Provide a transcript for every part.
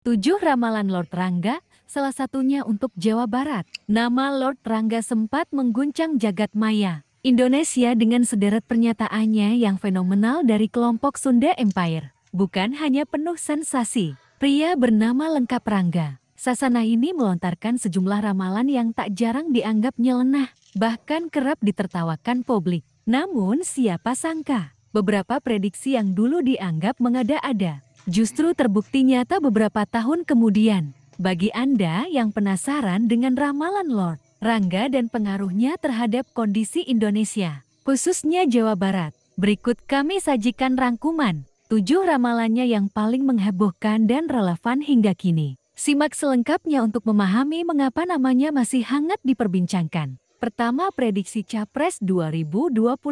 7 ramalan Lord Rangga, salah satunya untuk Jawa Barat. Nama Lord Rangga sempat mengguncang jagat maya Indonesia dengan sederet pernyataannya yang fenomenal dari kelompok Sunda Empire. Bukan hanya penuh sensasi, pria bernama lengkap Rangga Sasana ini melontarkan sejumlah ramalan yang tak jarang dianggap nyeleneh, bahkan kerap ditertawakan publik. Namun siapa sangka, beberapa prediksi yang dulu dianggap mengada-ada justru terbukti nyata beberapa tahun kemudian. Bagi Anda yang penasaran dengan ramalan Lord Rangga dan pengaruhnya terhadap kondisi Indonesia, khususnya Jawa Barat, berikut kami sajikan rangkuman 7 ramalannya yang paling menghebohkan dan relevan hingga kini. Simak selengkapnya untuk memahami mengapa namanya masih hangat diperbincangkan. Pertama, prediksi Capres 2024.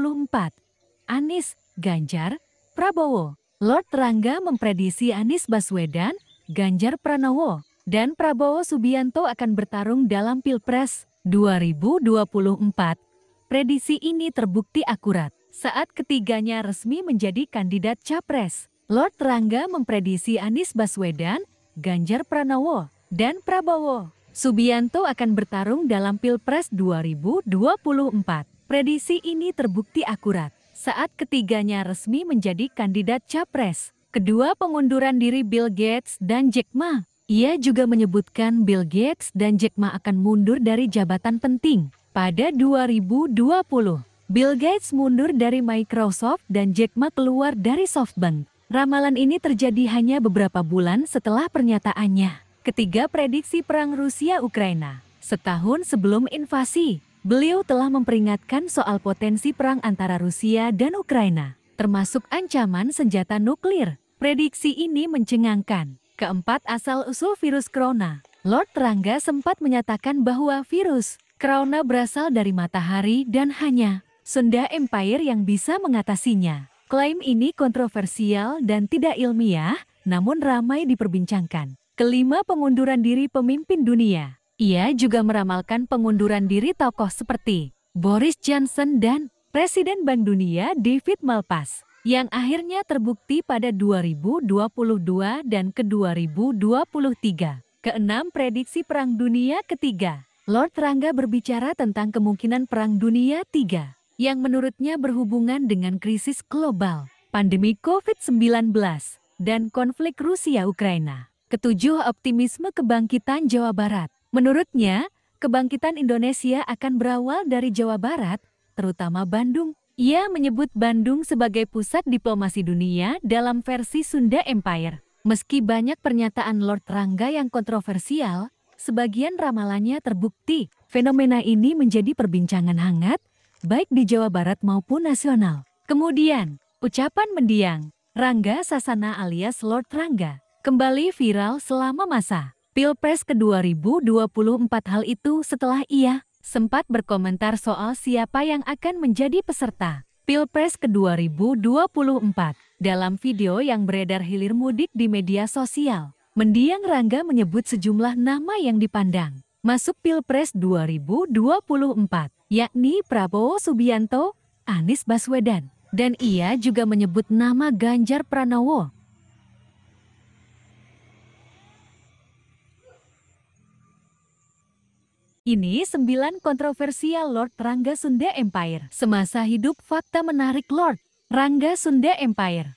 Anies, Ganjar, Prabowo. Lord Rangga memprediksi Anies Baswedan, Ganjar Pranowo, dan Prabowo Subianto akan bertarung dalam Pilpres 2024. Prediksi ini terbukti akurat saat ketiganya resmi menjadi kandidat Capres. Lord Rangga memprediksi Anies Baswedan, Ganjar Pranowo, dan Prabowo Subianto akan bertarung dalam Pilpres 2024. Prediksi ini terbukti akurat saat ketiganya resmi menjadi kandidat Capres. Kedua, pengunduran diri Bill Gates dan Jack Ma. Ia juga menyebutkan Bill Gates dan Jack Ma akan mundur dari jabatan penting pada 2020. Bill Gates mundur dari Microsoft dan Jack Ma keluar dari SoftBank. Ramalan ini terjadi hanya beberapa bulan setelah pernyataannya. Ketiga, prediksi perang Rusia-Ukraina. Setahun sebelum invasi, beliau telah memperingatkan soal potensi perang antara Rusia dan Ukraina, termasuk ancaman senjata nuklir. Prediksi ini mencengangkan. Keempat, asal-usul virus corona. Lord Rangga sempat menyatakan bahwa virus corona berasal dari matahari dan hanya Sunda Empire yang bisa mengatasinya. Klaim ini kontroversial dan tidak ilmiah, namun ramai diperbincangkan. Kelima, pengunduran diri pemimpin dunia. Ia juga meramalkan pengunduran diri tokoh seperti Boris Johnson dan Presiden Bank Dunia David Malpass, yang akhirnya terbukti pada 2022 dan ke 2023. Keenam, prediksi Perang Dunia Ketiga. Lord Rangga berbicara tentang kemungkinan Perang Dunia III, yang menurutnya berhubungan dengan krisis global, pandemi COVID-19, dan konflik Rusia-Ukraina. Ketujuh, optimisme kebangkitan Jawa Barat. Menurutnya, kebangkitan Indonesia akan berawal dari Jawa Barat, terutama Bandung. Ia menyebut Bandung sebagai pusat diplomasi dunia dalam versi Sunda Empire. Meski banyak pernyataan Lord Rangga yang kontroversial, sebagian ramalannya terbukti. Fenomena ini menjadi perbincangan hangat, baik di Jawa Barat maupun nasional. Kemudian, ucapan mendiang Rangga Sasana alias Lord Rangga kembali viral selama masa Pilpres ke 2024. Hal itu setelah ia sempat berkomentar soal siapa yang akan menjadi peserta Pilpres ke 2024. Dalam video yang beredar hilir mudik di media sosial, mendiang Rangga menyebut sejumlah nama yang dipandang masuk Pilpres 2024, yakni Prabowo Subianto, Anies Baswedan, dan ia juga menyebut nama Ganjar Pranowo. Ini 9 kontroversial Lord Rangga Sunda Empire. Semasa hidup, fakta menarik Lord Rangga Sunda Empire.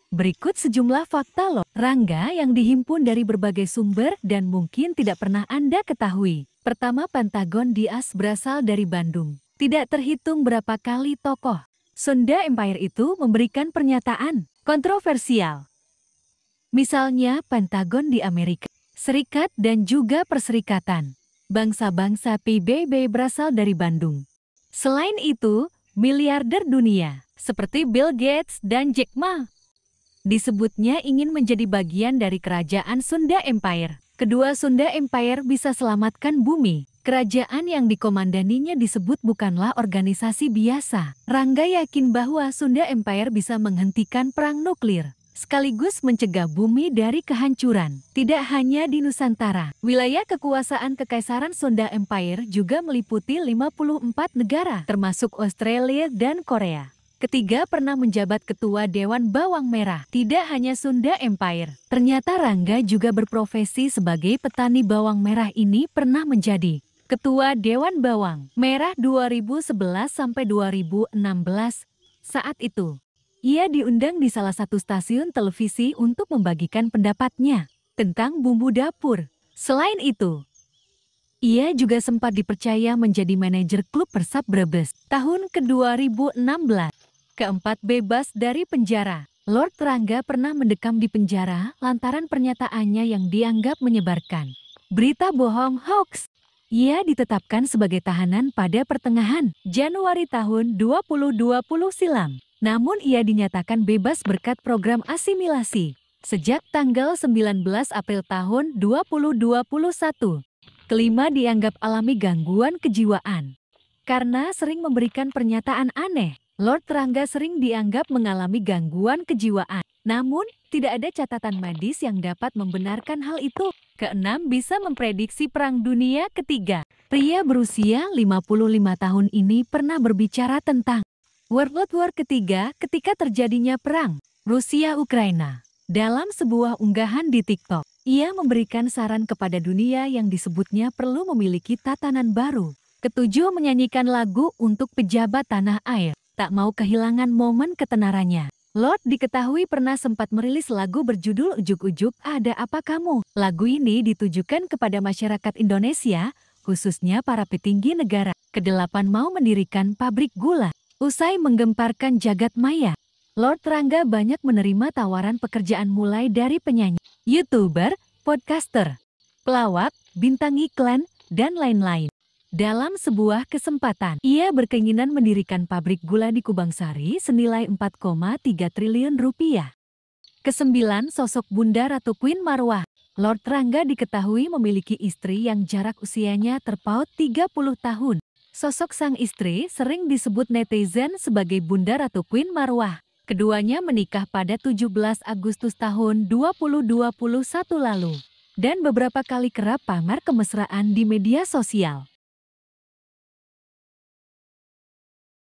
Berikut sejumlah fakta Lord Rangga yang dihimpun dari berbagai sumber dan mungkin tidak pernah Anda ketahui. Pertama, Pentagon Dias berasal dari Bandung. Tidak terhitung berapa kali tokoh Sunda Empire itu memberikan pernyataan kontroversial. Misalnya Pentagon di Amerika Serikat dan juga Perserikatan Bangsa-Bangsa PBB berasal dari Bandung. Selain itu, miliarder dunia seperti Bill Gates dan Jack Ma disebutnya ingin menjadi bagian dari kerajaan Sunda Empire. Kedua, Sunda Empire bisa selamatkan bumi. Kerajaan yang dikomandaninya disebut bukanlah organisasi biasa. Rangga yakin bahwa Sunda Empire bisa menghentikan perang nuklir, sekaligus mencegah bumi dari kehancuran. Tidak hanya di Nusantara, wilayah kekuasaan Kekaisaran Sunda Empire juga meliputi 54 negara, termasuk Australia dan Korea. Ketiga, pernah menjabat Ketua Dewan Bawang Merah. Tidak hanya Sunda Empire, ternyata Rangga juga berprofesi sebagai petani bawang merah. Ini pernah menjadi Ketua Dewan Bawang Merah 2011 sampai 2016. Saat itu, ia diundang di salah satu stasiun televisi untuk membagikan pendapatnya tentang bumbu dapur. Selain itu, ia juga sempat dipercaya menjadi manajer klub Persab Brebes tahun ke-2016. Keempat, bebas dari penjara. Lord Rangga pernah mendekam di penjara lantaran pernyataannya yang dianggap menyebarkan berita bohong hoax. Ia ditetapkan sebagai tahanan pada pertengahan Januari tahun 2020 silam. Namun ia dinyatakan bebas berkat program asimilasi sejak tanggal 19 April tahun 2021. Kelima, dianggap alami gangguan kejiwaan. Karena sering memberikan pernyataan aneh, Lord Rangga sering dianggap mengalami gangguan kejiwaan. Namun, tidak ada catatan medis yang dapat membenarkan hal itu. Keenam, bisa memprediksi Perang Dunia Ketiga. Pria berusia 55 tahun ini pernah berbicara tentang World War Ketiga ketika terjadinya perang Rusia-Ukraina. Dalam sebuah unggahan di TikTok, ia memberikan saran kepada dunia yang disebutnya perlu memiliki tatanan baru. Ketujuh, menyanyikan lagu untuk pejabat tanah air. Tak mau kehilangan momen ketenarannya. Lord diketahui pernah sempat merilis lagu berjudul Ujuk-Ujuk Ada Apa Kamu. Lagu ini ditujukan kepada masyarakat Indonesia, khususnya para petinggi negara. Kedelapan, mau mendirikan pabrik gula. Usai menggemparkan jagat maya, Lord Rangga banyak menerima tawaran pekerjaan mulai dari penyanyi, YouTuber, podcaster, pelawak, bintang iklan, dan lain-lain. Dalam sebuah kesempatan, ia berkeinginan mendirikan pabrik gula di Kubangsari senilai 4,3 triliun rupiah. Kesembilan, sosok Bunda Ratu Queen Marwah. Lord Rangga diketahui memiliki istri yang jarak usianya terpaut 30 tahun. Sosok sang istri sering disebut netizen sebagai Bunda Ratu Queen Marwah. Keduanya menikah pada 17 Agustus tahun 2021 lalu. Dan beberapa kali kerap pamer kemesraan di media sosial.